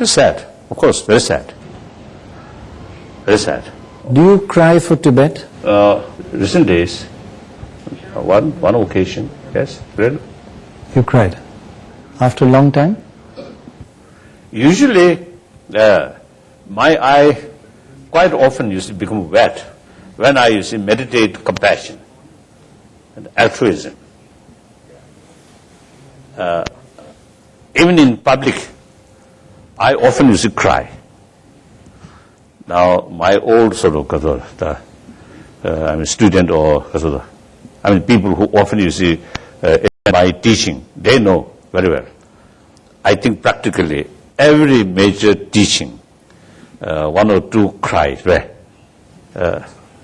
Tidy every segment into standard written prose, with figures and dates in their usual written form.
Very sad, of course, very sad. Very sad. Do you cry for Tibet? Recent days, one occasion, yes, really. You cried? After a long time? Usually, my eye quite often used to become wet when I used to meditate compassion and altruism. Even in public, I often used to cry. Now, my old sort of, I'm a student or, people who often used to my teaching, they know very well. I think practically every major teaching, one or two cried,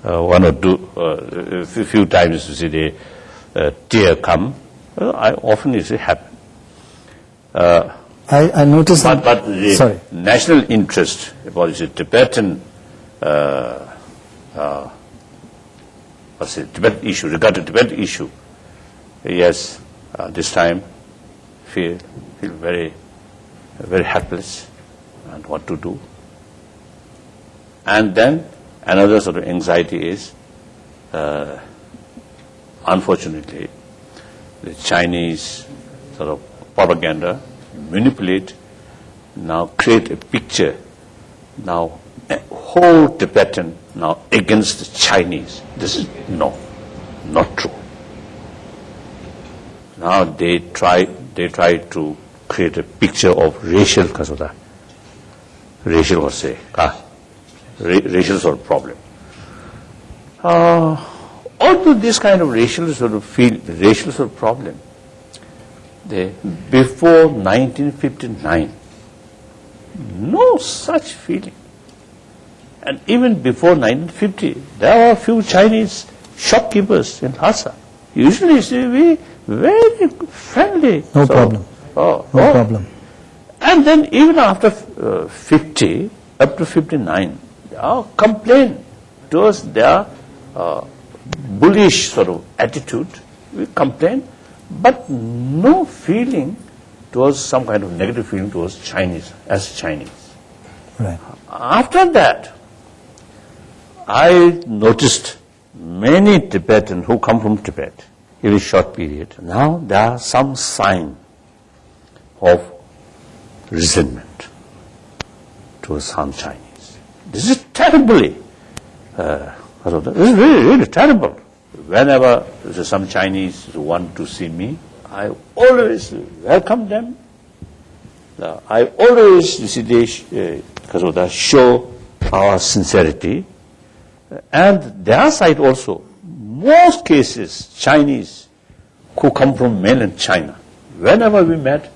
one or two, a few times you see the tear come. I often used to happen. I noticed but the national interest about the Tibetan Tibet issue, regarding Tibet issue, yes, this time feel very, very helpless and what to do. And then another sort of anxiety is, unfortunately, the Chinese sort of propaganda manipulate, now create a picture, now a whole Tibetan now against the Chinese. This is not true. Now they try to create a picture of racial racial sort of problem. Although this kind of racial sort of problem, before 1959, no such feeling. And even before 1950, there were a few Chinese shopkeepers in Lhasa. Usually, we very friendly. No problem. No problem. And then even after 50, up to 59, our complaint towards their bullish sort of attitude, we complain, but no feeling towards some kind of negative feeling towards Chinese, as Chinese. Right. After that, I noticed many Tibetans who come from Tibet in a short period. Now there are some sign of resentment towards some Chinese. This is terribly, this is really, really terrible. Whenever some Chinese want to see me, I always welcome them. I always show our sincerity. And their side also, most cases, Chinese who come from mainland China, whenever we met,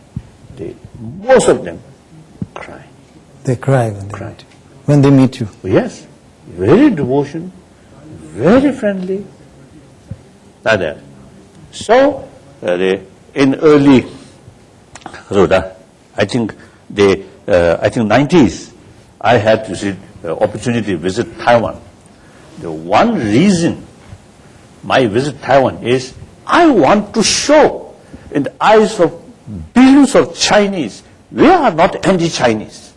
most of them cry. They cry when they meet you. Yes, very devotion, very friendly, like that. So, in early, I think 90s, I had to see the opportunity to visit Taiwan. The one reason my visit Taiwan is I want to show in the eyes of billions of Chinese, we are not anti-Chinese.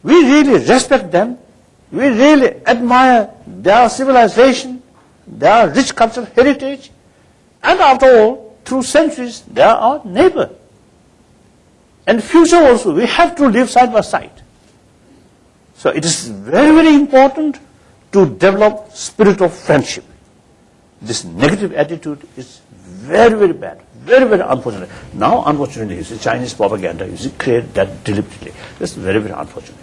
We really respect them. We really admire their civilization, their rich cultural heritage, and after all, through centuries, they are our neighbor. And future also, we have to live side by side. So it is very, very important to develop spirit of friendship. This negative attitude is very, very bad, very, very unfortunate. Now, unfortunately, you see, Chinese propaganda, you see, create that deliberately. That's very, very unfortunate.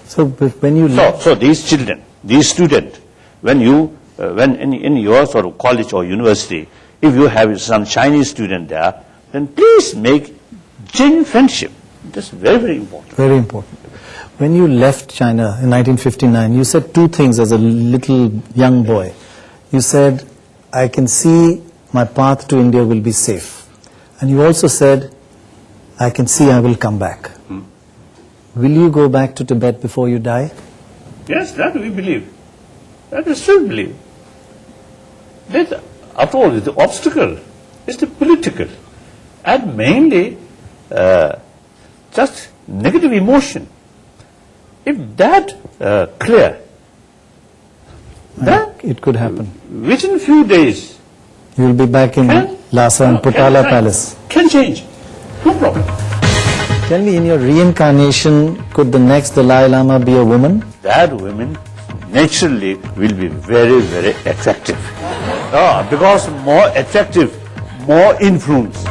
So when you so these children, these students, when in your sort of college or university, if you have some Chinese student there, then please make genuine friendship. That's very, very important. Very important. When you left China in 1959, you said two things as a little young boy. You said, I can see my path to India will be safe. And you also said, I can see I will come back. Will you go back to Tibet before you die? Yes, that we believe. That we still believe. That, after all, the obstacle is the political. And mainly, just negative emotion. If that clear, then it could happen. within few days, You will be back in Lhasa and Potala Palace. can change. No problem. Tell me, in your reincarnation, could the next Dalai Lama be a woman? That women naturally will be very, very attractive. Because more attractive, more influence.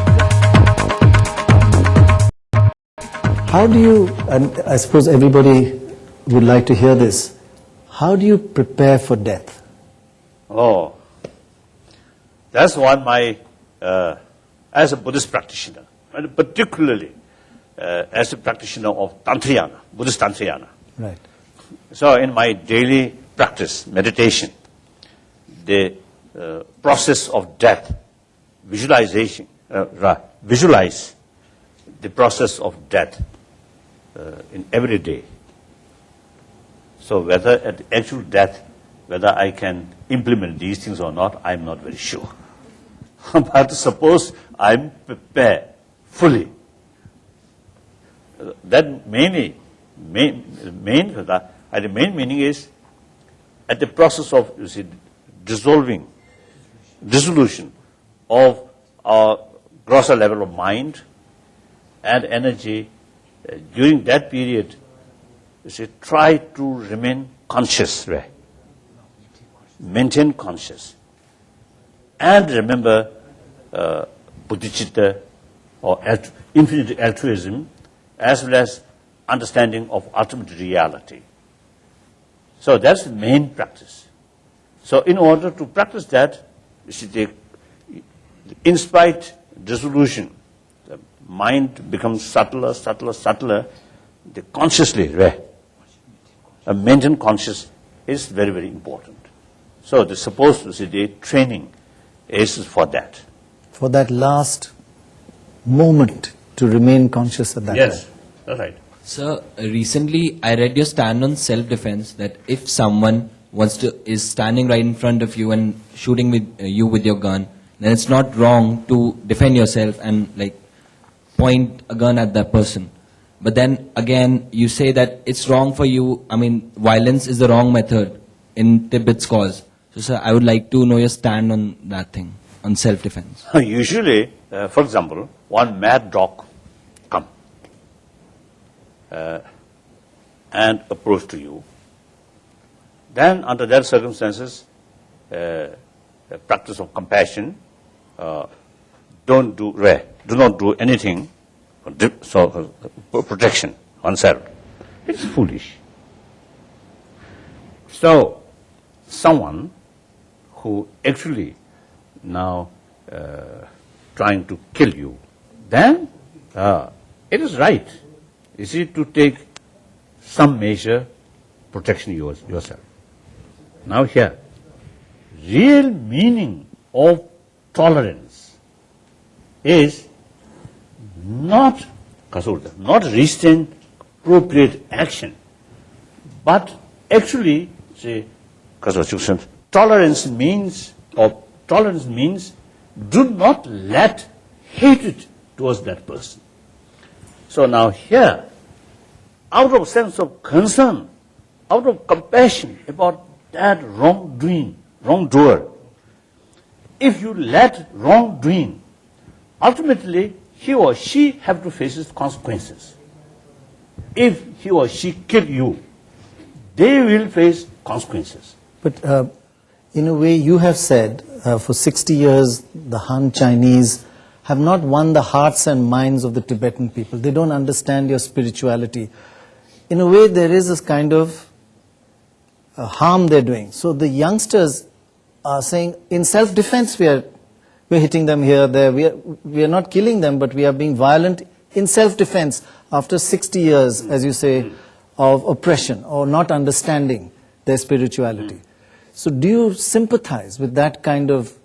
How do you, and I suppose everybody would like to hear this, how do you prepare for death? Oh, that's what my, as a Buddhist practitioner, and particularly as a practitioner of Tantrayana, Buddhist Tantrayana. Right. So in my daily practice, meditation, the process of death, visualize the process of death in every day. So whether at actual death, whether I can implement these things or not, I'm not very sure. But suppose I'm prepared fully. That main meaning is at the process of dissolution of our grosser level of mind and energy. During that period, try to remain conscious, right? Maintain conscious, and remember bodhicitta or infinite altruism, as well as understanding of ultimate reality. So that's the main practice. So in order to practice that, in spite dissolution, the mind becomes subtler. The consciously, maintain conscious is very, very important. So the training is for that. For that last moment to remain conscious at that time. Yes, that's right. Sir, recently I read your stand on self-defense, that if someone is standing right in front of you and shooting you with your gun, then it's not wrong to defend yourself and point a gun at that person. But then again, you say that it's wrong for you. Violence is the wrong method in Tibet's cause. So, sir, I would like to know your stand on that thing, on self-defense. Usually, for example, one mad dog come and approach to you. Then, under that circumstances, practice of compassion, do not do anything for protection oneself. It's foolish. So, someone who actually now trying to kill you, then it is right, to take some measure protection yourself. Now here, real meaning of tolerance is not restrain appropriate action, but actually tolerance means do not let hatred towards that person. So now here, out of sense of concern, out of compassion about that wrongdoer, if you let wrongdoing, ultimately he or she have to face its consequences. If he or she kill you, they will face consequences. But in a way, you have said for 60 years, the Han Chinese have not won the hearts and minds of the Tibetan people. They don't understand your spirituality. In a way, there is this kind of harm they're doing. So the youngsters are saying, in self-defense, we're hitting them here, there. We are not killing them, but we are being violent in self-defense after 60 years, as you say, of oppression or not understanding their spirituality. So do you sympathize with that kind of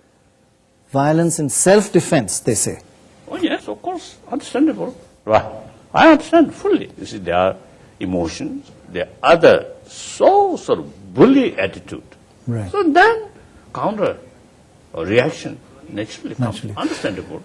violence in self-defense, they say? Oh yes, of course, understandable. Right. I understand fully. You see, there are emotions, there are other sort of bully attitude. Right. So then counter or reaction naturally comes. Understandable.